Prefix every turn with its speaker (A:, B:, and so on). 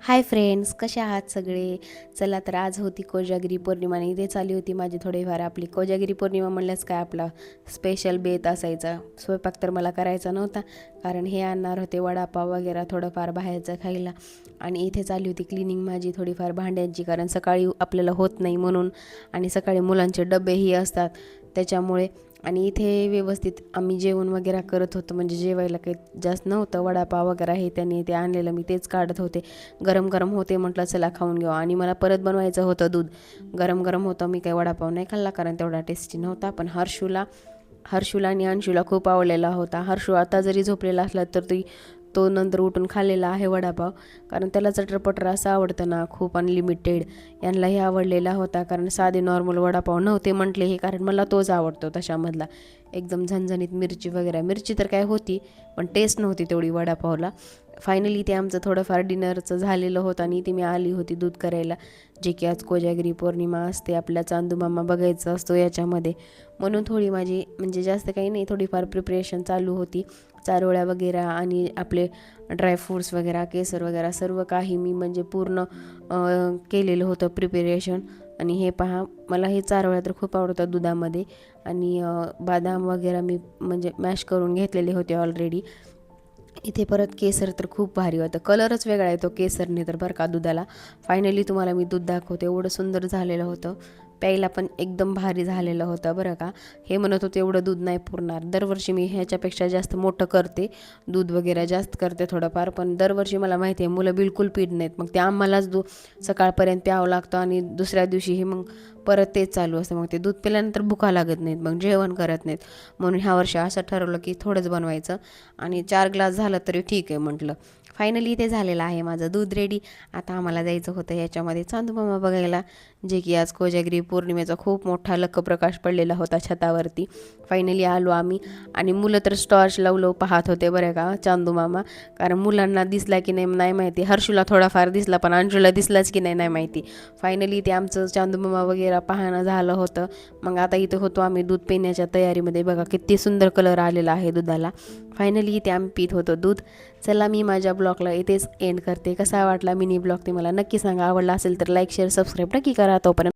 A: Hi friends, कसे आहात सगळे? चला तर आज होती कोजागिरी पौर्णिमा आणि इथे चालली होती माझी थोडीफार आपली कोजागिरी पौर्णिमा म्हणल्यास काय आपला स्पेशल बेत असायचा. स्वयंपाक तर मला करायचा नव्हता कारण हे आणणार होते वडापाव वगैरे थोडंफार बाहेरचं खायला. आणि इथे चालली होती क्लिनिंग माझी थोडीफार भांड्यांची, कारण सकाळी आपल्याला होत नाही म्हणून, आणि सकाळी मुलांचे डबेही असतात त्याच्यामुळे. आणि इथे व्यवस्थित आम्ही जेवण वगैरे करत होतो, म्हणजे जेवायला काही जास्त नव्हतं, वडापाव वगैरे हे त्यांनी ते आणलेलं मी तेच काढत होते. गरम गरम होते, म्हटलं चला खाऊन घेऊ. आणि मला परत बनवायचं होतं दूध, गरम गरम होतं. मी काही वडापाव नाही खाल्ला कारण तेवढा टेस्टी नव्हता, पण हर्षूला आणि अंशूला खूप आवडलेला होता. हर्षू आता जरी झोपलेला असला तर तो नंतर उठून खाल्लेला आहे वडापाव, कारण त्याला चटरपटर असं आवडतं ना खूप, अनलिमिटेड. यांनाही आवडलेला होता, कारण साधे नॉर्मल वडापाव नव्हते म्हटले हे, कारण मला तोच आवडतो तशामधला एकदम झणझणीत. मिरची तर काय होती, पण टेस्ट नव्हती तेवढी वडापावला. फायनली ते आमचं थोडंफार डिनरचं झालेलं होतं आणि ती मी आली होती दूध करायला, जे की आज कोजागिरी पौर्णिमा असते, आपल्या चांदूमामा बघायचा असतो याच्यामध्ये. म्हणून थोडी माझी म्हणजे जास्त काही नाही, थोडीफार प्रिपरेशन चालू होती. चारोळ्या वगैरे आणि आपले ड्रायफ्रूट्स वगैरे, केसर वगैरे सर्व काही मी म्हणजे पूर्ण केलेलं होतं प्रिपरेशन. आणि हे पहा, मला हे चारोळ्या तर खूप आवडतात दुधामध्ये. आणि बदाम वगैरे मी म्हणजे मॅश करून घेतलेले होते ऑलरेडी. इथे परत केसर तर खूप भारी होतं, कलरच वेगळा येतो केसरने तर बरं का दुधाला. फायनली तुम्हाला मी दूध दाखवते, एवढं सुंदर झालेलं होतं, प्यायला पण एकदम भारी झालेलं होतं बरं का. हे म्हणत होते एवढं दूध नाही पुरणार, दरवर्षी मी ह्याच्यापेक्षा जास्त मोठं करते, दूध वगैरे जास्त करते थोडंफार, पण दरवर्षी मला माहिती आहे मुलं बिलकुल पीत नाहीत, मग ते आम्हालाच सकाळपर्यंत प्यावं लागतं आणि दुसऱ्या दिवशीही मग परत तेच चालू असतं. मग ते दूध पिल्यानंतर भुका लागत नाहीत, मग जेवण करत नाहीत. म्हणून ह्या वर्षी असं ठरवलं की थोडंच बनवायचं, आणि 4 ग्लास झालं तरी ठीक आहे म्हटलं. फायनली ते झालेलं आहे माझं दूध रेडी. आता आम्हाला जायचं होतं याच्यामध्ये चांदूमामा बघायला, जे की आज कोजागिरी पौर्णिमेचा खूप मोठा लखप्रकाश पडलेला होता छतावरती. फायनली आलो आम्ही, आणि मुलं तर टॉर्च लावलं पाहत होते बरं का चांदूमामा, कारण मुलांना दिसला की नाही माहिती, हर्षूला थोडाफार दिसला पण अंशूला दिसलाच की नाही माहिती. फायनली ते आमचं चांदूमामा वगैरे पाहणं झालं होतं. मग आता इथं होतो आम्ही दूध पिण्याच्या तयारीमध्ये, बघा किती सुंदर कलर आलेला आहे दुधाला. फायनली इथे आम्ही पित होतो दूध. चला, मी माझ्या ब्लॉगला इथेच एंड करते. कसा वाटला मिनी ब्लॉग ते मला नक्की सांगा. आवडला असेल तर लाईक शेअर सबस्क्राईब नक्की करा. तोपर्यंत